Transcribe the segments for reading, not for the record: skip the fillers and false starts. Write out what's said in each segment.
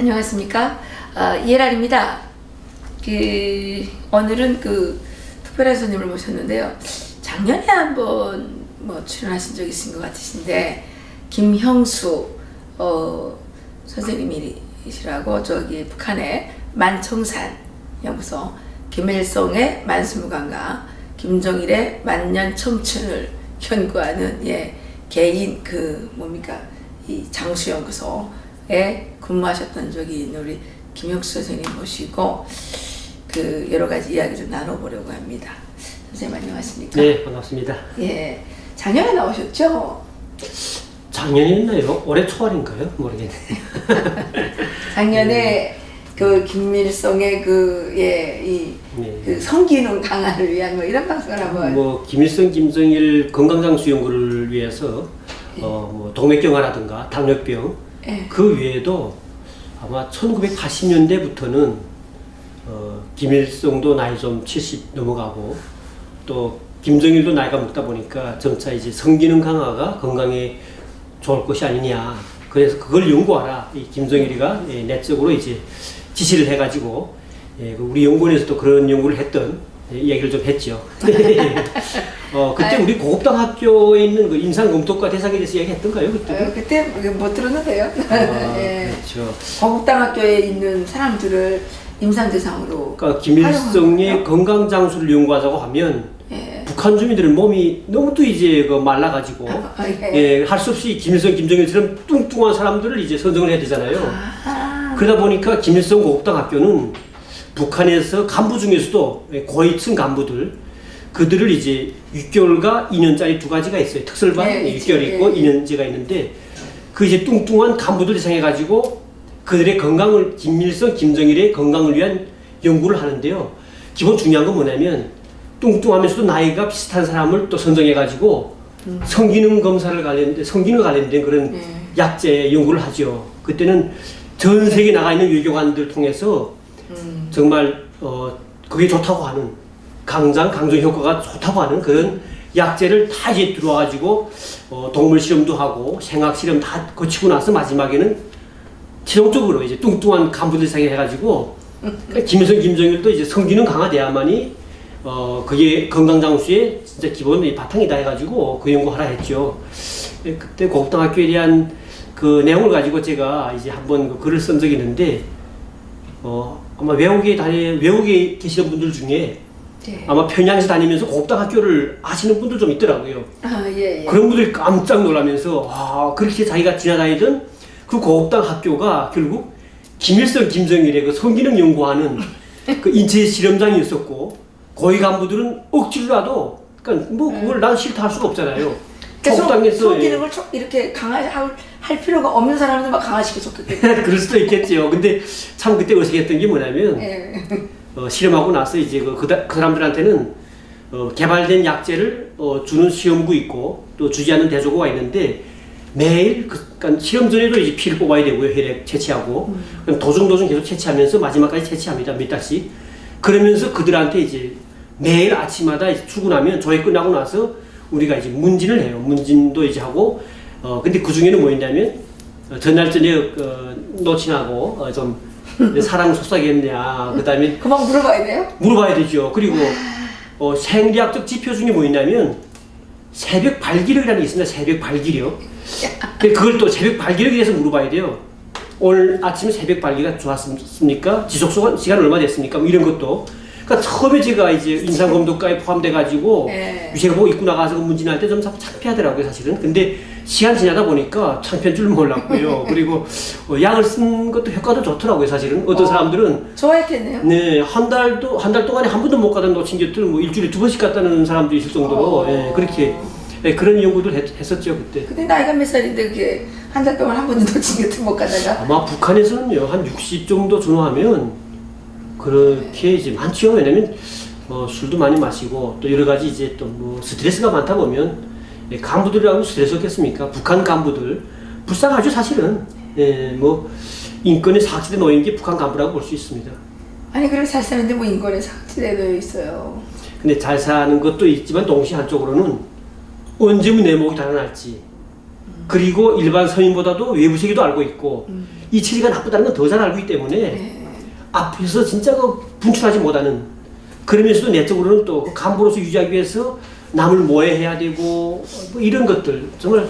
안녕하십니까. 이해랄입니다. 오늘은 특별한 손님을 모셨는데요. 작년에 한번 출연하신 적이 있은 것 같으신데, 김형수 선생님이시라고 저기 북한의 만청산 연구소, 김일성의 만수무강과 김정일의 만년 청춘을 연구하는 개인 이 장수연구소에 근무하셨던 적이 있는 우리 김형수 선생님 모시고 여러 가지 이야기 좀 나눠보려고 합니다. 선생님 안녕하십니까? 네, 반갑습니다. 예, 작년에 나오셨죠? 작년에 했나요? 올해 초월인가요? 모르겠네요. 작년에 김일성의 성기능 강화를 위한 이런 방송을 한번 김일성, 김정일 건강장수 연구를 위해서 동맥경화라든가 당뇨병 그 외에도 아마 1980년대부터는 김일성도 나이 좀 70 넘어가고 또 김정일도 나이가 먹다 보니까 점차 이제 성기능 강화가 건강에 좋을 것이 아니냐. 그래서 그걸 연구하라. 이 김정일이가 내적으로 이제 지시를 해가지고 우리 연구원에서도 그런 연구를 했던 얘기를 좀 했죠. 그때 우리 고급당 학교에 있는 임상검토과 대상에 대해서 얘기했던가요? 그때 못 들었는데요. 그렇죠. 고급당 학교에 있는 사람들을 임상 대상으로. 그러니까 김일성의 건강 장수를 연구하자고 하면 북한 주민들은 몸이 너무 또 이제 말라가지고 할 수 없이 김일성, 김정일처럼 뚱뚱한 사람들을 이제 선정을 해야 되잖아요. 그러다 보니까 김일성 고급당 학교는 북한에서 간부 중에서도 고위층 간부들 그들을 이제 6개월과 2년짜리 두 가지가 있어요. 특설반 6개월 있고 2년제가 있는데 그 이제 뚱뚱한 간부들 대상해가지고 그들의 건강을 김일성, 김정일의 건강을 위한 연구를 하는데요. 기본 중요한 건 뭐냐면 뚱뚱하면서도 나이가 비슷한 사람을 또 선정해가지고 성기능 검사를 성기능 관련된 그런 약제 연구를 하죠. 그때는 전 세계 나가 있는 외교관들 통해서 정말 그게 좋다고 하는 강정 효과가 좋다고 하는 그런 약제를 다 이제 들어와가지고 동물 실험도 하고 생학 실험 다 거치고 나서 마지막에는 최종적으로 이제 뚱뚱한 간부들 상에 해가지고 김일성, 김정일도 이제 성기능 강화돼야만이 그게 건강장수의 진짜 기본 바탕이다 해가지고 그 연구하라 했죠. 그때 고급당학교에 대한 그 내용을 가지고 제가 이제 한번 글을 쓴 적이 있는데 아마 외국에 계시는 분들 중에 아마 평양에서 다니면서 고급당학교를 아시는 분들 좀 있더라고요. 그런 분들이 깜짝 놀라면서 그렇게 자기가 지나다니던 그 고급당학교가 결국 김일성, 김정일의 그 성기능 연구하는 그 인체 실험장이었었고 고위 간부들은 억지로라도 그걸 난 싫다 할 수가 없잖아요. 성기능을 이렇게 강화할 필요가 없는 사람들 막 강화시켜줬겠죠. 그럴 수도 있겠죠. 근데 참 그때 어색했던 게 뭐냐면 실험하고 나서 이제 그 사람들한테는 개발된 약제를 주는 시험구 있고 또 주지 않는 대조구가 있는데 매일 그러니까 실험 전에도 이제 피를 뽑아야 되고요. 혈액 채취하고 그럼 도중 계속 채취하면서 마지막까지 채취합니다. 몇 달씩. 그러면서 그들한테 이제 매일 아침마다 이제 출근하면 조회 끝나고 나서 우리가 이제 문진을 해요. 문진도 이제 하고 근데 그 중에는 뭐였냐면 전날 저녁 노친하고 좀 사랑 속삭였냐 그다음에 그만 물어봐야 돼요? 물어봐야 되죠. 그리고 생리학적 지표 중에 뭐였냐면 새벽 발기력이라는 게 있습니다. 새벽 발기력. 그걸 또 새벽 발기력에 대해서 물어봐야 돼요. 오늘 아침에 새벽 발기가 좋았습니까? 지속 시간 얼마 됐습니까? 이런 것도. 그러니까 처음에 제가 이제 임상검도과에 포함돼가지고 유체가 보고 입고 나가서 문진할 때 좀 창피하더라고요, 사실은. 근데 시간 지나다 보니까 창피한 줄 몰랐고요. 그리고 약을 쓴 것도 효과도 좋더라고요, 사실은. 어떤 사람들은 좋아했겠네요. 네, 한 달 동안에 한 번도 못 가던 놓친 것들은 일주일에 2번씩 갔다는 사람도 있을 정도로 그렇게 그런 연구들 했었죠, 그때. 근데 나이가 몇 살인데 그게 한 달 동안 한 번도 놓친 것도 못 가다가? 아마 북한에서는요, 한 60 정도 준호하면 그렇게 이제 많지요. 왜냐면 술도 많이 마시고 또 여러 가지 이제 또 스트레스가 많다 보면 간부들하고 스트레스 없겠습니까? 북한 간부들 불쌍하죠, 사실은. 인권에 사각지대 놓인 게 북한 간부라고 볼 수 있습니다. 아니 그럼 잘 사는데 인권에 사각지대에 놓여 있어요. 근데 잘 사는 것도 있지만 동시에 한쪽으로는 언제면 내 목이 달아날지 그리고 일반 서민보다도 외부 세계도 알고 있고 이 체리가 나쁘다는 건 더 잘 알고 있기 때문에 앞에서 진짜 그 분출하지 못하는 그러면서도 내적으로는 또 그 간부로서 유지하기 위해서 남을 모해해야 되고 뭐 이런 것들 정말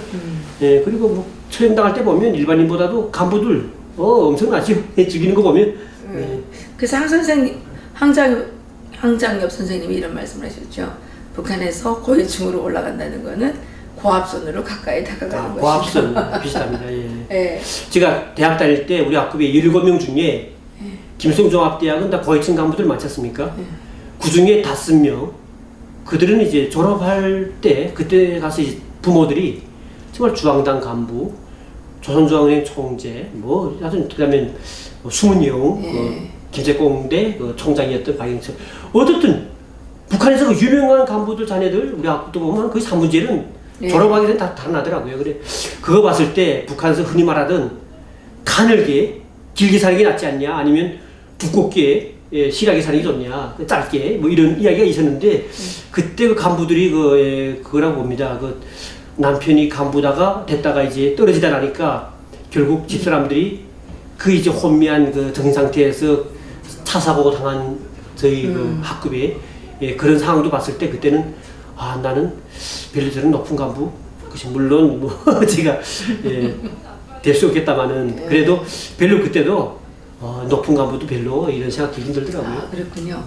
예 그리고 뭐 처형당할 때 보면 일반인보다도 간부들 엄청나죠. 죽이는 거 보면 그래서 항장엽 선생님이 이런 말씀을 하셨죠. 북한에서 고위층으로 올라간다는 거는 고압선으로 가까이 다가가는 것이다. 고압선 비슷합니다. 예. 예. 제가 대학 다닐 때 우리 학급에 17명 중에 김성종합대학은 다 고위층 간부들 많지 않습니까? 그 중에 5명 그들은 이제 졸업할 때 그때 가서 이제 부모들이 정말 중앙당 간부, 조선중앙은행 총재, 뭐 하여튼 그다음에 뭐 수문영, 김제공대 그 총장이었던 박영철 어쨌든 북한에서 그 유명한 간부들 자녀들 우리 학교도 보면 거의 3분의 1은 졸업하기 전에 다 달아나더라고요. 그래 그거 봤을 때 북한에서 흔히 말하던 가늘게 길게 사는 게 낫지 않냐 아니면 두껍게 실하게 사는 게 좋냐 짧게 뭐 이런 이야기가 있었는데 그때 그 간부들이 그거라고 봅니다. 그 남편이 간부다가 됐다가 이제 떨어지다 나니까 결국 집사람들이 그 이제 혼미한 그 정신 상태에서 차 사고 당한 저희 그 학급에 그런 상황도 봤을 때 그때는 아 나는 별로 저런 높은 간부 그것이 물론 뭐 제가 될 수 없겠다마는 그래도 별로 그때도 높은 간부도 별로 이런 생각 들긴 들더라고요. 아 그렇군요.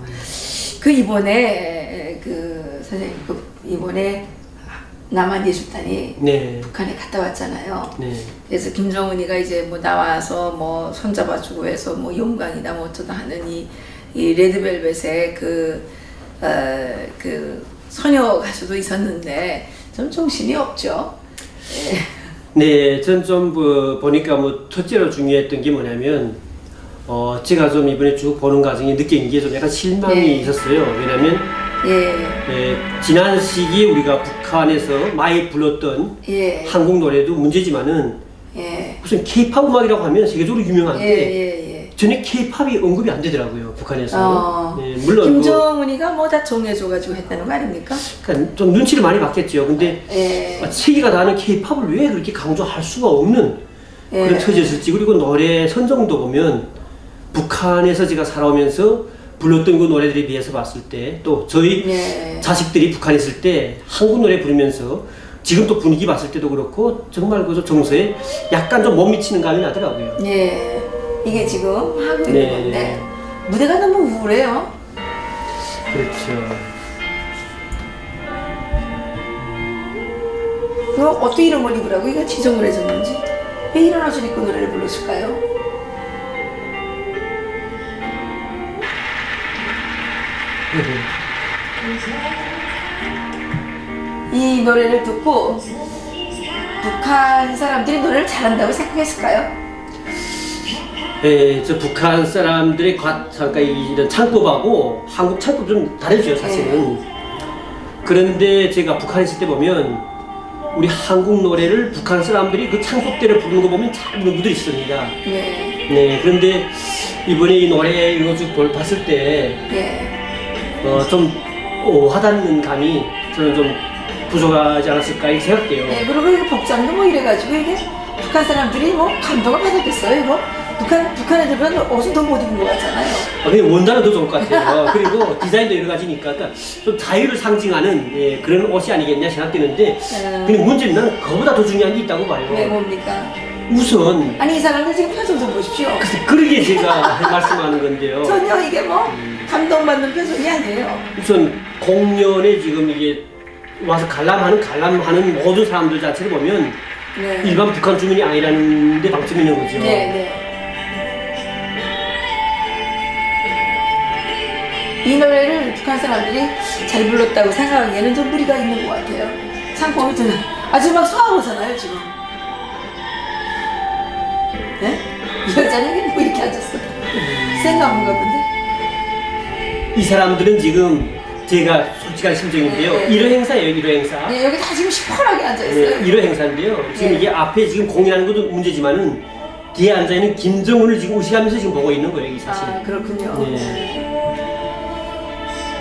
그 이번에 그 선생님 그 이번에 남한예술단이 북한에 갔다 왔잖아요. 그래서 김정은이가 이제 뭐 나와서 뭐 손잡아주고 해서 뭐 용광이다 뭐 어쩌다 하는 이 레드벨벳의 그 소녀 가수도 있었는데 좀 정신이 없죠. 네, 전 좀 보니까 뭐 첫째로 중요했던 게 뭐냐면 제가 좀 이번에 쭉 보는 과정에 느낀 게 좀 약간 실망이 있었어요. 왜냐면 지난 시기에 우리가 북한에서 많이 불렀던 한국 노래도 문제지만은 무슨 K-팝 음악이라고 하면 세계적으로 유명한데 전에 K-팝이 언급이 안 되더라고요 북한에서. 물론 김정은이가 뭐 다 정해줘가지고 했다는 거 아닙니까? 그러니까 좀 눈치를 많이 봤겠죠. 근데 세계가 다 아는 K-팝을 왜 그렇게 강조할 수가 없는 그런 처지였을지 그리고 노래 선정도 보면 북한에서 제가 살아오면서 불렀던 그 노래들에 비해서 봤을 때 또 저희 자식들이 북한에 있을 때 한국 노래 부르면서 지금 또 분위기 봤을 때도 그렇고 정말 그 정서에 약간 좀 못 미치는 감이 나더라고요. 이게 지금 하고 있는 건데 무대가 너무 우울해요. 그렇죠. 그럼 어떻게 이런 걸 입으라고 이거 지정을 해줬는지 왜 이런 옷을 입고 노래를 불렀을까요? 이 노래를 듣고 북한 사람들이 노래를 잘한다고 생각했을까요? 저 북한 사람들의 그러니까 이런 창법하고 한국 창법 좀 다르죠 사실은. 그런데 제가 북한에 있을 때 보면 우리 한국 노래를 북한 사람들이 그 창법대로 부르는 거 보면 잘 부르는 분들이 있습니다. 그런데 이번에 이 노래 이거 쭉 봤을 때 좀 오하다는 감이 저는 좀 부족하지 않았을까 이렇게 생각돼요. 그리고 이거 복장도 뭐 이래가지고 이게 북한 사람들이 뭐 감동을 받았겠어요 이거? 북한 애들은 옷은 더 못 입은 것 같잖아요. 근데 원단은 더 좋을 것 같아요. 그리고 디자인도 여러 가지니까 그러니까 좀 자유를 상징하는 그런 옷이 아니겠냐 생각되는데 근데 문제는 나는 그거보다 더 중요한 게 있다고 봐요. 뭡니까? 우선 아니 이 사람들 지금 표정 좀 보십시오. 그러게 제가 말씀하는 건데요. 전혀 이게 뭐 감동받는 표정이 아니에요. 우선 공연에 지금 이게 와서 관람하는 모든 사람들 자체를 보면 일반 북한 주민이 아니라는 데 방점이 있는 거죠. 이 노래를 북한 사람들이 잘 불렀다고 생각하기에는 좀 무리가 있는 것 같아요. 상품이 드는 아주 막 소화오잖아요 지금. 이 여자는 뭐 이렇게 앉았어? 생각한가 본데? 이 사람들은 지금 제가 솔직한 심정인데요. 1호 행사예요, 1호 행사. 여기 다 지금 시퍼하게 앉아있어요. 1호 행사인데요. 지금 이게 앞에 지금 공연하는 것도 문제지만은 뒤에 앉아있는 김정은을 지금 의식하면서 지금 보고 있는 거예요, 이 사실. 그렇군요.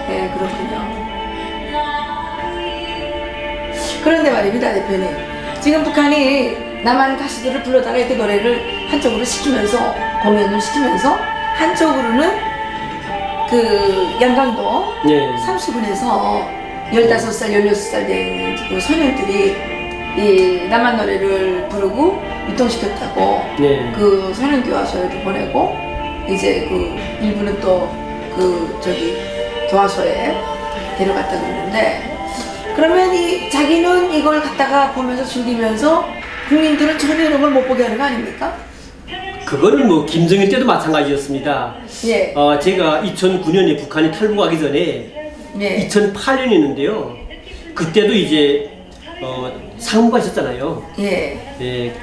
그렇군요. 그런데 말입니다, 대표님. 지금 북한이 남한 가수들을 불러다가 이렇게 노래를 한쪽으로 시키면서 공연을 시키면서 한쪽으로는 그 양강도 네. 삼수군에서 15살, 16살 된 그 소년들이 이 남한 노래를 부르고 유통시켰다고 네. 그 소년교화소에도 보내고 이제 그 일부는 또 그 저기 교화소에 데려갔다 그러는데 그러면 이 자기는 이걸 갖다가 보면서 즐기면서 국민들은 전혀 이런 걸 못 보게 하는 거 아닙니까? 그거는 뭐 김정일 때도 마찬가지였습니다. 예. 제가 2009년에 북한이 탈북하기 전에 예. 2008년이었는데요. 그때도 이제 상무가 있었잖아요. 예. 예,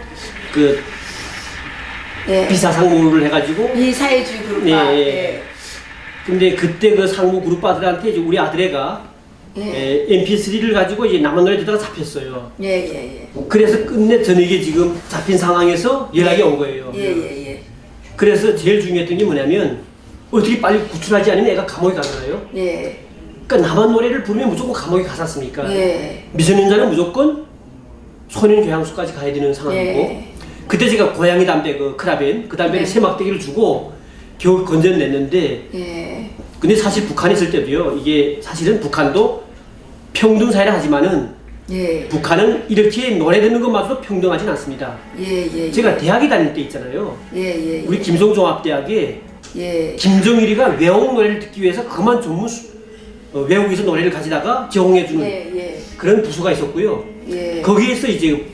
그 예. 비사 상무를 해가지고. 이 사회주의 그룹과. 예, 예. 예. 근데 그때 그 상무 그룹 아들한테 이제 우리 아들애가 예. MP3를 가지고 이제 남한 노래 듣다가 잡혔어요. 예, 예, 예. 그래서 끝내 저녁에 지금 잡힌 상황에서 연락이 온 거예요. 예, 예, 예. 그래서 제일 중요했던 게 뭐냐면 어떻게 빨리 구출하지 않으면 애가 감옥에 가잖아요. 예. 그러니까 남한 노래를 부르면 무조건 감옥에 갔었습니까? 예. 미성년자는 무조건 소년 교양소까지 가야 되는 상황이고 예. 그때 제가 고양이 담배 그 크라벤 그 담배를 네. 세 막대기를 주고 겨우 건져냈는데 예. 근데 사실 북한에 있을 때도요 이게 사실은 북한도 평등 사회라 하지만은 예. 북한은 이렇게 노래 듣는 것마저도 평등하진 않습니다. 예, 예. 제가 대학에 다닐 때 있잖아요. 예, 예. 우리 김성종합대학에 예. 김정일이가 외국 노래를 듣기 위해서 그만 전문 외국에서 노래를 가지다가 제공해주는 예, 예. 그런 부서가 있었고요. 예. 거기에서 이제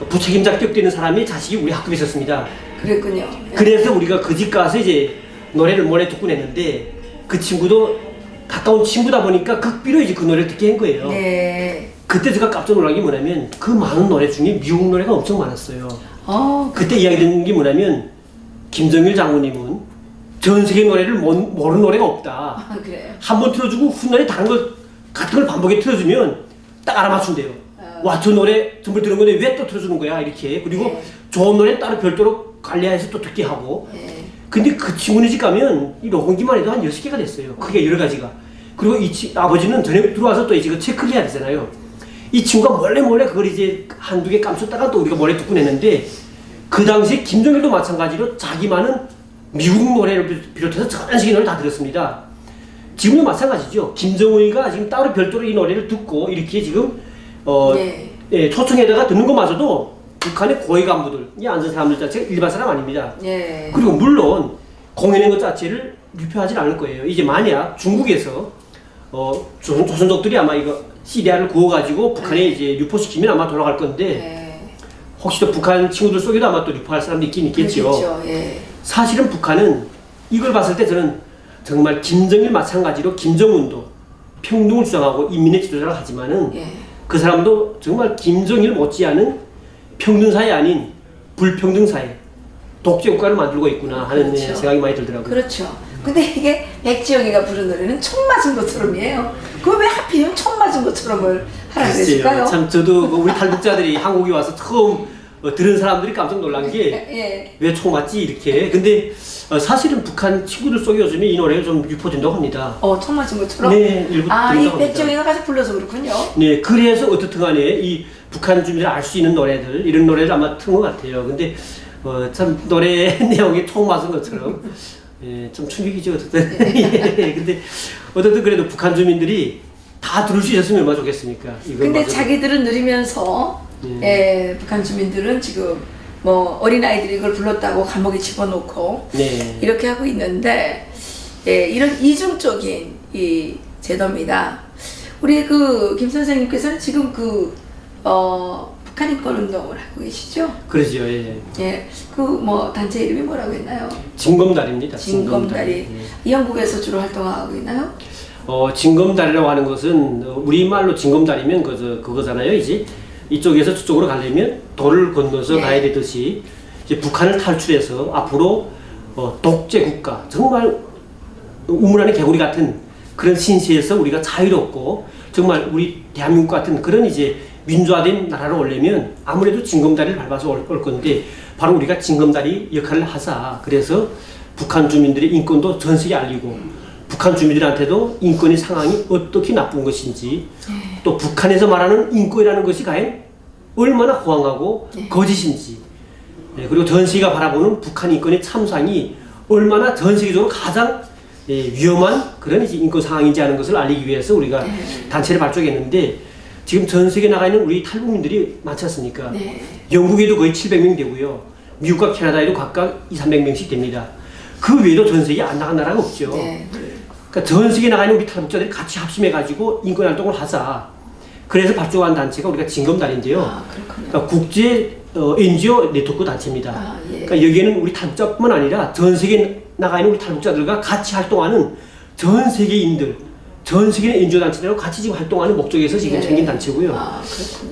부책임 자격되는 사람이 자식이 우리 학급에 있었습니다. 그랬군요. 예. 그래서 우리가 그 집 가서 이제 노래를 몰래 듣고 냈는데 그 친구도 가까운 친구다 보니까 극비로 이제 그 노래를 듣게 한 거예요. 네. 그때 제가 깜짝 놀란 게 뭐냐면 그 많은 노래 중에 미국 노래가 엄청 많았어요. 그 그때 이야기 듣는 게 뭐냐면 김정일 장군님은 전 세계 노래를 모르는 노래가 없다. 그래요. 한 번 틀어주고 훗날에 다른 걸 같은 걸 반복해 틀어주면 딱 알아맞춘대요. 와, 저 노래 전부 들은 건데 왜 또 틀어주는 거야 이렇게. 그리고 네. 좋은 노래 따로 별도로 관리해서 또 듣게 하고. 네. 근데 그 친구네 집 가면 이 녹음기만 해도 한 6개가 됐어요. 크게 여러 가지가. 그리고 아버지는 저녁 들어와서 또 이제 그 체크를 해야 되잖아요. 이 친구가 몰래 그걸 이제 한두 개 감췄다가 또 우리가 몰래 듣고 냈는데 그 당시에 김정일도 마찬가지로 자기만은 미국 노래를 비롯해서 전 세계 노래 다 들었습니다. 지금도 마찬가지죠. 김정은이가 지금 따로 별도로 이 노래를 듣고 이렇게 지금 네. 예, 초청에다가 듣는 것마저도 북한의 고위 간부들이 앉은 사람들 자체가 일반 사람 아닙니다. 네. 그리고 물론 공연한 것 자체를 유표하지 않을 거예요. 이제 만약 중국에서 조선족들이 아마 이거 시리아를 구워가지고 북한에 이제 유포시키면 아마 돌아갈 건데 네. 혹시 또 북한 친구들 속에도 아마 또 유포할 사람도 있긴 있겠죠. 그렇죠. 예. 사실은 북한은 이걸 봤을 때 저는 정말 김정일 마찬가지로 김정은도 평등을 주장하고 인민의 지도자를 하지만은 예. 그 사람도 정말 김정일 못지않은 평등사회 아닌 불평등사회 독재 국가를 만들고 있구나 하는 그렇죠. 생각이 많이 들더라고요. 그렇죠. 근데 이게 백지영이가 부른 노래는 총 맞은 것처럼이에요. 그걸 왜 하필이면 총 맞은 것처럼을 하라고 했을까요? 참 저도 우리 탈북자들이 한국에 와서 처음 들은 사람들이 깜짝 놀란 게 왜 총 맞지 이렇게. 근데 사실은 북한 친구들 속에 요즘에 이 노래가 좀 유포된다고 합니다. 총 맞은 것처럼? 네, 일부 이 들린다고 합니다. 백지영이가 가서 불러서 그렇군요. 네, 그래서 어떻든 간에 이 북한 주민들 알 수 있는 노래들 이런 노래를 아마 튼 것 같아요. 근데 참 노래 내용이 총 맞은 것처럼 예, 좀 충격이죠 어쨌든. 예, 근데 어쨌든 그래도 북한 주민들이 다 들을 수 있었으면 얼마나 좋겠습니까? 근데 자기들은 누리면서 북한 주민들은 지금 뭐 어린아이들이 이걸 불렀다고 감옥에 집어넣고 네. 이렇게 하고 있는데 이런 이중적인 이 제도입니다. 우리 그 김 선생님께서는 지금 북한 인권 운동을 하고 계시죠? 그러죠. 예. 예, 그 뭐 단체 이름이 뭐라고 했나요? 진검다리입니다. 진검다리. 영국에서 주로 활동하고 있나요? 진검다리라고 하는 것은 우리말로 진검다리면 그거잖아요. 이제 이쪽에서 저쪽으로 가려면 도를 건너서 가야 되듯이 이제 북한을 탈출해서 앞으로 독재 국가 정말 우물 안의 개구리 같은 그런 신세에서 우리가 자유롭고 정말 우리 대한민국 같은 그런 이제 민주화된 나라로 오려면 아무래도 징검다리를 밟아서 올 건데 바로 우리가 징검다리 역할을 하자. 그래서 북한 주민들의 인권도 전 세계에 알리고 북한 주민들한테도 인권의 상황이 어떻게 나쁜 것인지 또 북한에서 말하는 인권이라는 것이 과연 얼마나 호황하고 거짓인지, 그리고 전 세계가 바라보는 북한 인권의 참상이 얼마나 전 세계적으로 가장 위험한 그런 이제 인권 상황인지 하는 것을 알리기 위해서 우리가 단체를 발족했는데, 지금 전 세계에 나가 있는 우리 탈북민들이 많지 않습니까? 영국에도 거의 700명 되고요. 미국과 캐나다에도 각각 200~300명씩 됩니다. 그 외에도 전 세계에 안 나간 나라가 없죠. 그러니까 전 세계에 나가 있는 우리 탈북자들이 같이 합심해가지고 인권 활동을 하자. 그래서 발족한 단체가 우리가 징검다리인데요. 그러니까 국제 NGO 네트워크 단체입니다. 그러니까 여기에는 우리 탈북자뿐만 아니라 전 세계에 나가 있는 우리 탈북자들과 같이 활동하는 전 세계인들, 전 세계 NGO 단체들하고 같이 지금 활동하는 목적에서 지금 생긴 단체고요.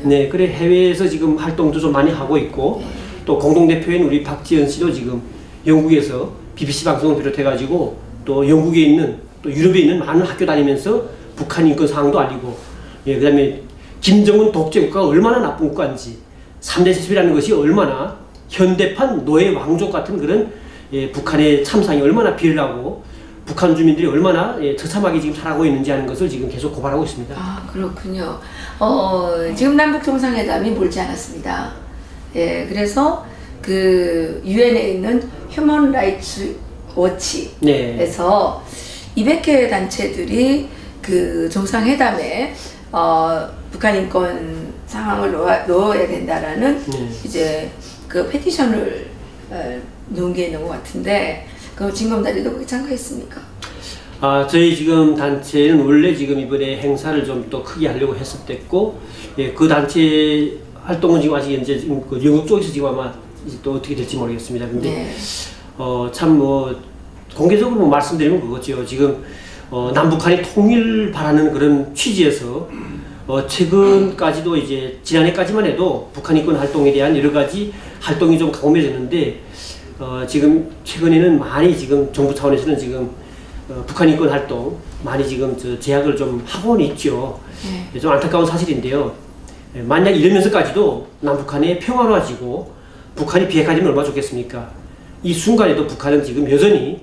네, 그래 해외에서 지금 활동도 좀 많이 하고 있고, 또 공동대표인 우리 박지연 씨도 지금 영국에서 BBC 방송을 비롯해가지고 또 영국에 있는 또 유럽에 있는 많은 학교 다니면서 북한 인권 상황도 알리고, 그다음에 김정은 독재 국가가 얼마나 나쁜 국가인지, 3대 세습이라는 것이 얼마나 현대판 노예 왕족 같은 그런 북한의 참상이 얼마나 비열하고 북한 주민들이 얼마나 처참하게 지금 살아가고 있는지 하는 것을 지금 계속 고발하고 있습니다. 아, 그렇군요. 지금 남북 정상회담이 멀지 않았습니다. 그래서 그 유엔에 있는 휴먼 라이츠 워치에서 200개 단체들이 그 정상회담에 북한 인권 상황을 넣어야 된다라는 이제 그 페티션을 넣은 게 있는 것 같은데, 그 징검다리도 거기 참가했습니까? 저희 지금 단체는 원래 지금 이번에 행사를 좀 더 크게 하려고 했었댔고, 그 단체 활동은 지금 아직 이제 그 영국 쪽에서 지금 아마 이제 또 어떻게 될지 모르겠습니다. 근데 참 뭐 공개적으로 뭐 말씀드리면 그거죠. 지금 남북한이 통일 바라는 그런 취지에서 최근까지도 이제 지난해까지만 해도 북한 인권 활동에 대한 여러 가지 활동이 좀 강화되었는데, 지금 최근에는 많이 지금 정부 차원에서는 지금 북한 인권 활동 많이 지금 제약을 좀 하고는 있죠. 좀 안타까운 사실인데요. 만약 이러면서까지도 남북한이 평화로워지고 북한이 비핵화되면 얼마나 좋겠습니까? 이 순간에도 북한은 지금 여전히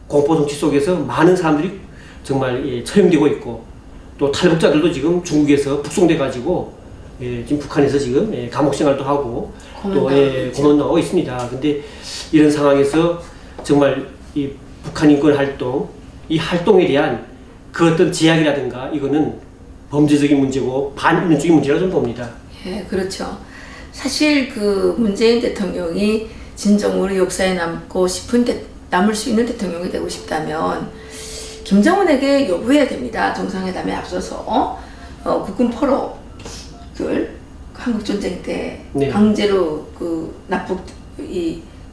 공포 정치 속에서 많은 사람들이 정말 처형되고 있고, 또 탈북자들도 지금 중국에서 북송돼 가지고 지금 북한에서 지금 감옥 생활도 하고 또 고문 나오고 있습니다. 근데 이런 상황에서 정말 이 북한 인권 활동, 이 활동에 대한 그 어떤 제약이라든가 이거는 범죄적인 문제고 반인륜적인 문제라고 좀 봅니다. 예, 그렇죠. 사실 그 문재인 대통령이 진정으로 역사에 남고 싶은 남을 수 있는 대통령이 되고 싶다면 김정은에게 요구해야 됩니다. 정상회담에 앞서서 국군 포로들 한국 전쟁 때 강제로 그 납북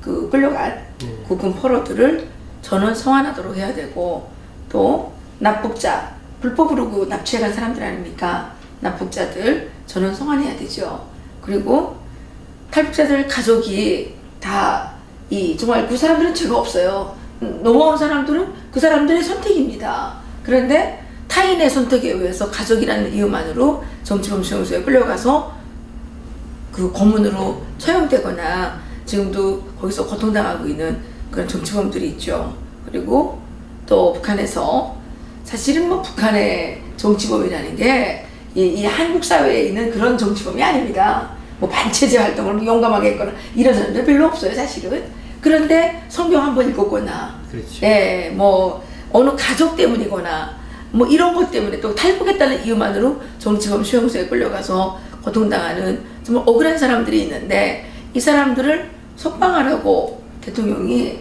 그 끌려간 국군 포로들을 전원 송환하도록 해야 되고, 또 납북자 불법으로 납치해간 사람들 아닙니까? 납북자들 전원 송환해야 되죠. 그리고 탈북자들 가족이 다 정말 그 사람들은 죄가 없어요. 넘어온 사람들은 그 사람들의 선택입니다. 그런데 타인의 선택에 의해서 가족이라는 이유만으로 정치범 수용소에 끌려가서 그 고문으로 처형되거나 지금도 거기서 고통당하고 있는 그런 정치범들이 있죠. 그리고 또 북한에서 사실은 뭐 북한의 정치범이라는 게 이 한국 사회에 있는 그런 정치범이 아닙니다. 뭐 반체제 활동을 용감하게 했거나 이런 사람들 별로 없어요, 사실은. 그런데 성경 한번 읽었거나, 뭐 어느 가족 때문이거나 뭐 이런 것 때문에 또 탈북했다는 이유만으로 정치범 수용소에 끌려가서 고통당하는 정말 억울한 사람들이 있는데, 이 사람들을 석방하라고 대통령이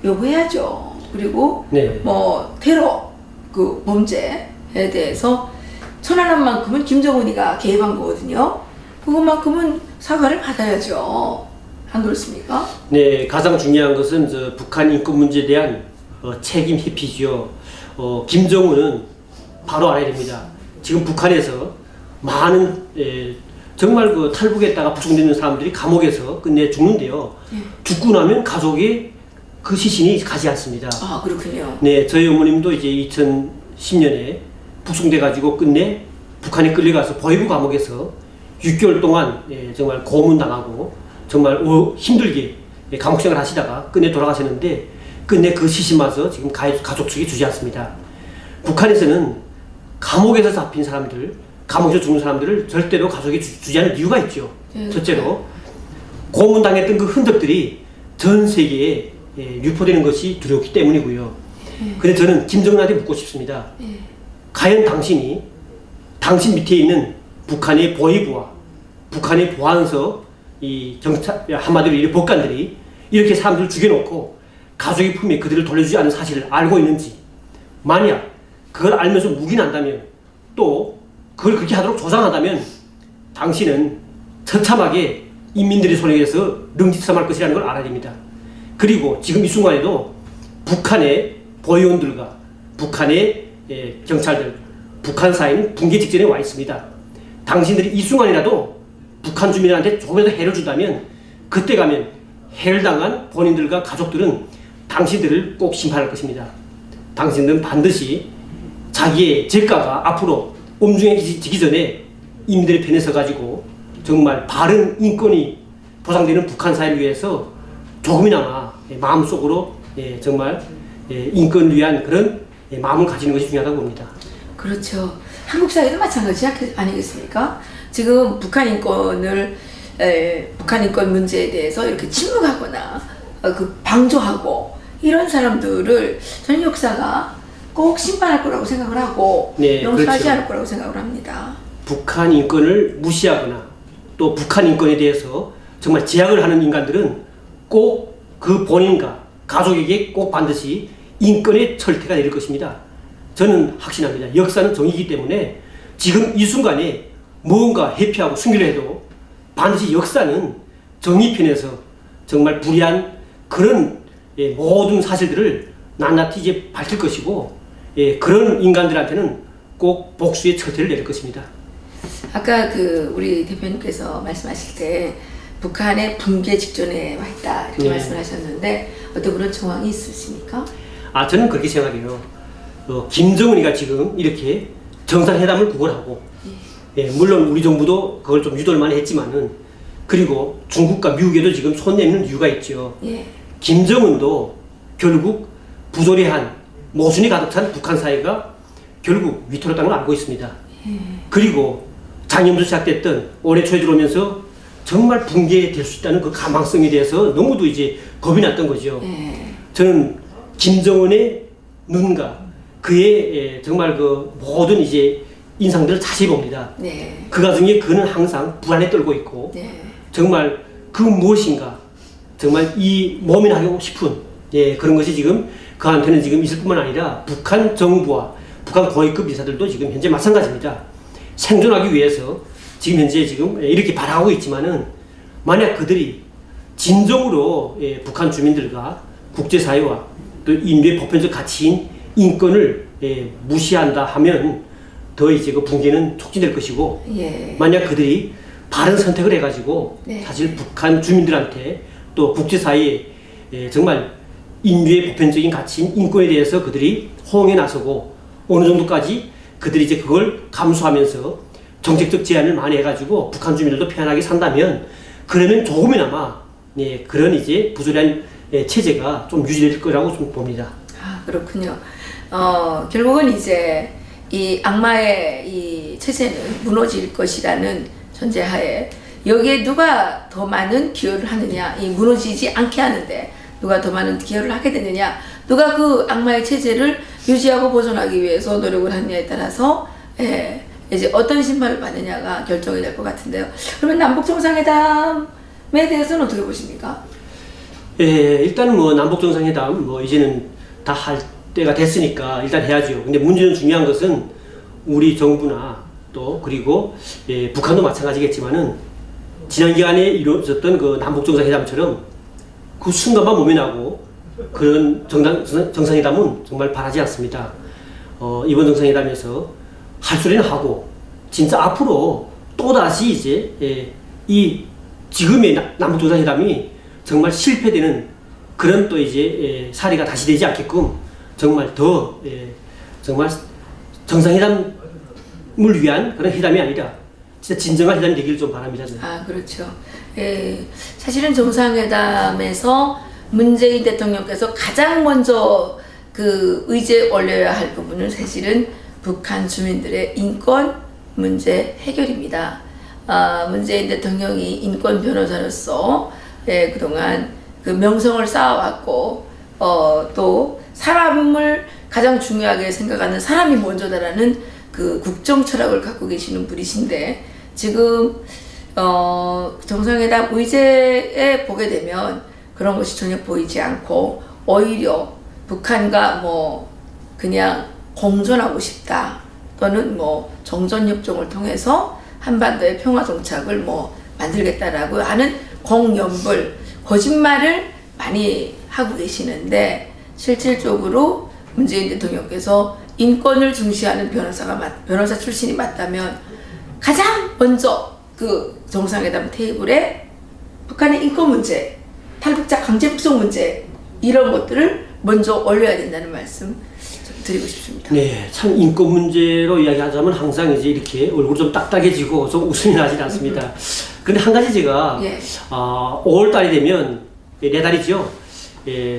요구해야죠. 그리고 뭐 테러 그 범죄에 대해서 천안한 만큼은 김정은이가 개입한 거거든요. 그것만큼은 사과를 받아야죠. 안 그렇습니까? 네, 가장 중요한 것은 북한 인권 문제에 대한 책임 회피죠. 김정은은 바로 알아야 됩니다. 지금 북한에서 많은 정말 그 탈북했다가 북송되는 사람들이 감옥에서 끝내 죽는데요. 죽고 나면 가족이 그 시신이 가지 않습니다. 아, 그렇군요. 네, 저희 어머님도 이제 2010년에 북송돼가지고 끝내 북한에 끌려가서 보이부 감옥에서 6개월 동안 정말 고문당하고 정말 힘들게 감옥생활 하시다가 끝내 돌아가셨는데, 끝내 그 시신마저 지금 가족 측이 주지 않습니다. 북한에서는 감옥에서 잡힌 사람들, 감옥에서 죽는 사람들을 절대로 가족에 주지 않을 이유가 있죠. 첫째로 고문당했던 그 흔적들이 전 세계에 유포되는 것이 두렵기 때문이고요. 그래서 저는 김정은한테 묻고 싶습니다. 과연 당신 밑에 있는 북한의 보위부와 북한의 보안서 이 경찰 한마디로 이 법관들이 이렇게 사람들을 죽여놓고 가족의 품에 그들을 돌려주지 않은 사실을 알고 있는지, 만약 그걸 알면서 묵인한다면, 또 그걸 그렇게 하도록 조장한다면 당신은 처참하게 인민들의 손에 의해서 능지처참할 것이라는 걸 알아야 됩니다. 그리고 지금 이 순간에도 북한의 보위원들과 북한의 경찰들, 북한 사회는 붕괴 직전에 와 있습니다. 당신들이 이 순간이라도 북한 주민들한테 조금이라도 해를 준다면, 그때 가면 해를 당한 본인들과 가족들은 당신들을 꼭 심판할 것입니다. 당신들은 반드시 자기의 죄가가 앞으로 엄중해지기 전에 인민들의 편에 서가지고 정말 바른 인권이 보장되는 북한 사회를 위해서 조금이나마 마음속으로 정말 인권을 위한 그런 마음을 가지는 것이 중요하다고 봅니다. 그렇죠. 한국 사회도 마찬가지 아니겠습니까? 지금 북한 인권 문제에 대해서 이렇게 침묵하거나 방조하고 이런 사람들을 저는 역사가 꼭 심판할 거라고 생각을 하고 용서하지 그렇죠. 않을 거라고 생각을 합니다. 북한 인권을 무시하거나 또 북한 인권에 대해서 정말 제약을 하는 인간들은 꼭 그 본인과 가족에게 꼭 반드시 인권의 철퇴가 내릴 것입니다. 저는 확신합니다. 역사는 정의이기 때문에 지금 이 순간에 무언가 회피하고 숨기려 해도 반드시 역사는 정의 편에서 정말 불의한 그런 모든 사실들을 낱낱이 이제 밝힐 것이고, 그런 인간들한테는 꼭 복수의 철퇴를 내릴 것입니다. 아까 우리 대표님께서 말씀하실 때 북한의 붕괴 직전에 와 있다 이렇게 말씀을 하셨는데 어떤 그런 정황이 있으십니까? 저는 그렇게 생각해요. 김정은이가 지금 이렇게 정상회담을 구걸하고, 물론 우리 정부도 그걸 좀 유도를 많이 했지만은, 그리고 중국과 미국에도 지금 손 내미는 이유가 있죠. 김정은도 결국 부조리한 모순이 가득 찬 북한 사회가 결국 위태롭다는 걸 알고 있습니다. 그리고 작년부터 시작됐던 올해 초에 들어오면서 정말 붕괴될 수 있다는 그 가망성에 대해서 너무도 이제 겁이 났던 거죠. 저는 김정은의 눈과 그의 정말 그 모든 이제 인상들을 자세히 봅니다. 그 과정에 그는 항상 불안에 떨고 있고, 정말 그 무엇인가 정말 이 모면하고 싶은 그런 것이 지금 그한테는 지금 있을 뿐만 아니라 북한 정부와 북한 고위급 인사들도 지금 현재 마찬가지입니다. 생존하기 위해서 지금 현재 이렇게 바라고 있지만은, 만약 그들이 진정으로 북한 주민들과 국제사회와 또 인류의 보편적 가치인 인권을 무시한다 하면 더 이제 그 붕괴는 촉진될 것이고, 만약 그들이 바른 선택을 해가지고 사실 북한 주민들한테 또 국제사회에 정말 인류의 보편적인 가치인 인권에 대해서 그들이 호응에 나서고 어느 정도까지 그들이 이제 그걸 감수하면서 정책적 제한을 많이 해가지고 북한 주민들도 편안하게 산다면, 그러면 조금이나마 그런 이제 부조리한 체제가 좀 유지될 거라고 좀 봅니다. 그렇군요. 결국은 이제 이 악마의 이 체제는 무너질 것이라는 전제하에 여기에 누가 더 많은 기여를 하느냐, 이 무너지지 않게 하는데 누가 더 많은 기여를 하게 되느냐, 누가 그 악마의 체제를 유지하고 보존하기 위해서 노력을 하느냐에 따라서 이제 어떤 심판을 받느냐가 결정이 될 것 같은데요. 그러면 남북 정상회담에 대해서는 어떻게 보십니까? 일단은 남북 정상회담 이제는 다 할 때가 됐으니까 일단 해야죠. 근데 문제는 중요한 것은 우리 정부나 또 그리고 북한도 마찬가지겠지만은 지난 기간에 이루어졌던 그 남북 정상회담처럼 그 순간만 모면하고 그런 정상회담은 정말 바라지 않습니다. 이번 정상회담에서 할 소리는 하고 진짜 앞으로 또다시 이제 이 지금의 남북 정상회담이 정말 실패되는 그런 또 이제 사례가 다시 되지 않게끔 정말 더 정말 정상회담을 위한 그런 회담이 아니라 진짜 진정한 회담이 되기를 좀 바랍니다. 그렇죠. 사실은 정상회담에서 문재인 대통령께서 가장 먼저 그 의제에 올려야 할 부분은 사실은 북한 주민들의 인권, 문제 해결입니다. 문재인 대통령이 인권 변호사로서 그동안 그 명성을 쌓아왔고 또 사람을 가장 중요하게 생각하는 사람이 먼저다라는 그 국정 철학을 갖고 계시는 분이신데 지금 정상회담 의제에 보게 되면 그런 것이 전혀 보이지 않고 오히려 북한과 뭐 그냥 공존하고 싶다 또는 뭐 정전협정을 통해서 한반도의 평화 정착을 뭐 만들겠다라고 하는 공연불 거짓말을 많이 하고 계시는데 실질적으로 문재인 대통령께서 인권을 중시하는 변호사 출신이 맞다면 가장 먼저 그 정상회담 테이블에 북한의 인권 문제, 탈북자 강제 북송 문제 이런 것들을 먼저 올려야 된다는 말씀 좀 드리고 싶습니다. 네, 참 인권 문제로 이야기하자면 항상 이제 이렇게 얼굴 좀 딱딱해지고 좀 웃음이 나지 않습니다. 근데 한 가지 제가 5월 달이 되면 4달이죠.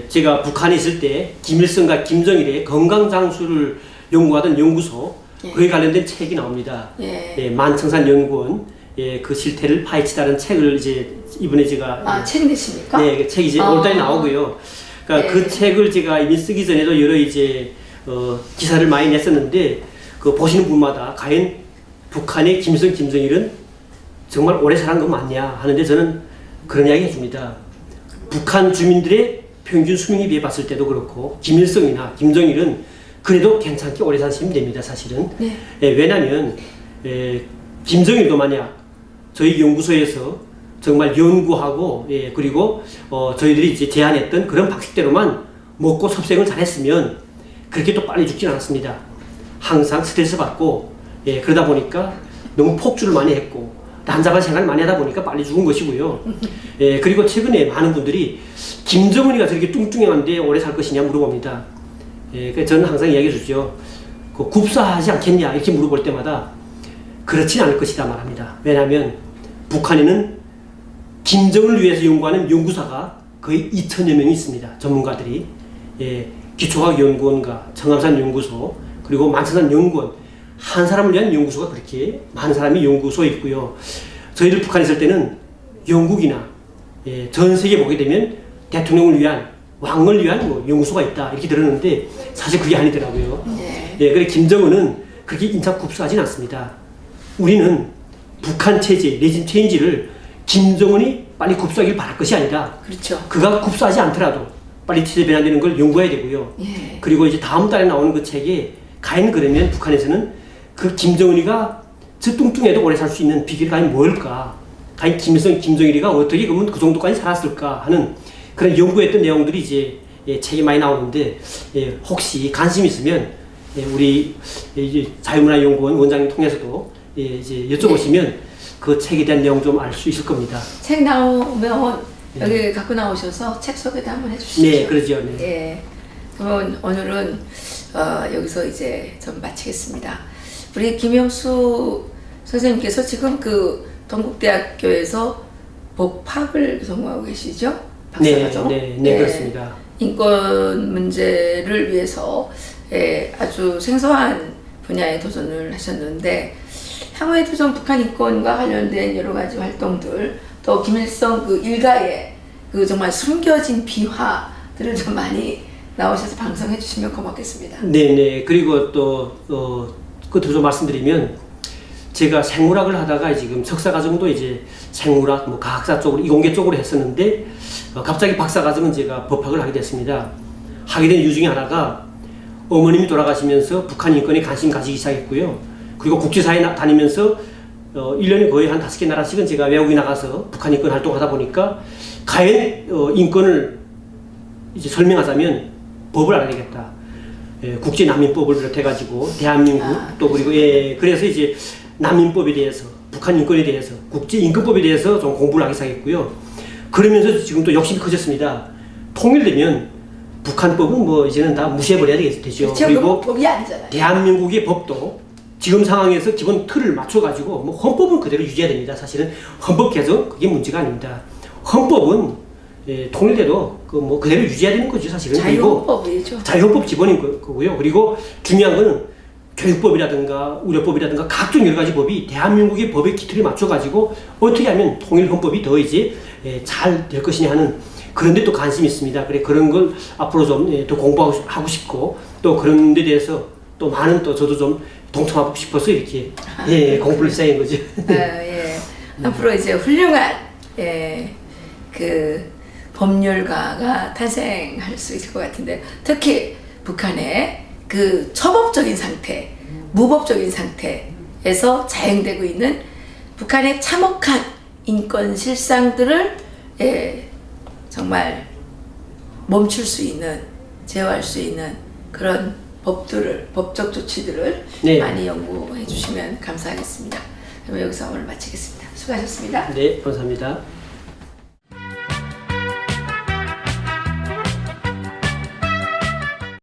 제가 북한에 있을 때 김일성과 김정일의 건강 장수를 연구하던 연구소 그에 관련된 책이 나옵니다. 만청산 연구원 그 실태를 파헤치다는 책을 이제 이번에 제가 책 내십니까? 네, 그 책이 이제 5월달에 나오고요. 그러니까 그 책을 제가 이미 쓰기 전에도 여러 이제 기사를 많이 냈었는데 그 보시는 분마다 과연 북한의 김일성, 김정일은 정말 오래 살은 건 맞냐 하는데 저는 그런 이야기 해줍니다. 북한 주민들의 평균 수명에 비해 봤을 때도 그렇고 김일성이나 김정일은 그래도 괜찮게 오래 사시면 됩니다. 사실은. 왜냐하면 김정일도 만약 저희 연구소에서 정말 연구하고 그리고 저희들이 이제 제안했던 그런 방식대로만 먹고 섭생을 잘했으면 그렇게 또 빨리 죽진 않았습니다. 항상 스트레스 받고 그러다 보니까 너무 폭주를 많이 했고 난잡한 생활을 많이 하다 보니까 빨리 죽은 것이고요. 그리고 최근에 많은 분들이 김정은이가 저렇게 뚱뚱했는데 오래 살 것이냐 물어봅니다. 그래서 저는 항상 이야기해 주죠. 그 굽사하지 않겠냐 이렇게 물어볼 때마다 그렇진 않을 것이다 말합니다. 왜냐하면 북한에는 김정은을 위해서 연구하는 연구사가 거의 2,000여 명이 있습니다. 전문가들이. 기초과학연구원과 청암산연구소 그리고 만천산연구원 한 사람을 위한 연구소가 그렇게 많은 사람이 연구소에 있고요. 저희들 북한에 있을 때는 영국이나 전 세계 보게 되면 대통령을 위한 왕을 위한 뭐 연구소가 있다 이렇게 들었는데 사실 그게 아니더라고요. 그래 김정은은 그렇게 인사 굽사하진 않습니다. 우리는 북한 체제 레짐 체인지를 김정은이 빨리 굽사하길 바랄 것이 아니라 그렇죠. 그가 굽사하지 않더라도 빨리 체제 변화되는 걸 연구해야 되고요. 그리고 이제 다음 달에 나오는 그 책에 과연 그러면 북한에서는 그 김정은이가 저 뚱뚱해도 오래 살 수 있는 비결이 과연 뭘까? 과연 김일성, 김정일이가 어떻게 그러면 그 정도까지 살았을까 하는 그런 연구했던 내용들이 이제 책에 많이 나오는데 혹시 관심 있으면 우리 이제 자유문화연구원 원장님 통해서도 이제 여쭤보시면 그 책에 대한 내용 좀 알 수 있을 겁니다. 책 나오면 여기 갖고 나오셔서 책 소개도 한번 해주시죠. 네, 그러죠. 그러면 오늘은 여기서 이제 좀 마치겠습니다. 우리 김영수 선생님께서 지금 그 동국대학교에서 법학을 전공하고 계시죠? 박사과정? 네, 그렇습니다. 인권 문제를 위해서 아주 생소한 분야에 도전을 하셨는데 향후에도 좀 북한 인권과 관련된 여러 가지 활동들 또 김일성 그 일가의 그 정말 숨겨진 비화들을 좀 많이 나오셔서 방송해 주시면 고맙겠습니다. 네. 그리고 또 끝으로 좀 말씀드리면 제가 생물학을 하다가 지금 석사과정도 이제 생물학, 뭐 과학사 쪽으로 이공계 쪽으로 했었는데 갑자기 박사과정은 제가 법학을 하게 됐습니다. 하게 된 이유 중에 하나가 어머님이 돌아가시면서 북한 인권에 관심 가지기 시작했고요. 그리고 국제사회 다니면서 1년에 거의 한 5개 나라씩은 제가 외국에 나가서 북한 인권 활동하다 보니까 과연 인권을 이제 설명하자면 법을 알아야 되겠다. 국제난민법을 비롯해가지고 대한민국 또 그리고 그래서 이제 난민법에 대해서 북한 인권에 대해서 국제인권법에 대해서 좀 공부를 하기 시작했고요. 그러면서 지금 또 욕심이 커졌습니다. 통일되면 북한법은 뭐 이제는 다 무시해버려야 되죠. 그리고 법이 아니잖아요. 대한민국의 법도 지금 상황에서 기본 틀을 맞춰가지고 뭐 헌법은 그대로 유지해야 됩니다. 사실은 헌법 개정 그게 문제가 아닙니다. 헌법은 통일돼도 뭐 그대로 유지해야 되는 거죠. 사실은. 자유헌법이죠. 자유헌법 기본인 거고요. 그리고 중요한 거는 교육법이라든가 의료법이라든가 각종 여러 가지 법이 대한민국의 법의 기틀에 맞춰가지고 어떻게 하면 통일 헌법이 더 이제 잘 될 것이냐 하는 그런데 또 관심이 있습니다. 그래 그런 걸 앞으로 좀 더 공부하고 싶고 또 그런 데 대해서 또 많은 또 저도 좀 동참하고 싶어서 이렇게 공부를 시작한 거죠. 앞으로 이제 훌륭한 그 법률가가 탄생할 수 있을 것 같은데 특히 북한의 그 초법적인 상태, 무법적인 상태에서 자행되고 있는 북한의 참혹한 인권 실상들을 정말 멈출 수 있는, 제어할 수 있는 그런 법적 조치들을 많이 연구해 주시면 감사하겠습니다. 그럼 여기서 오늘 마치겠습니다. 수고하셨습니다. 네, 감사합니다.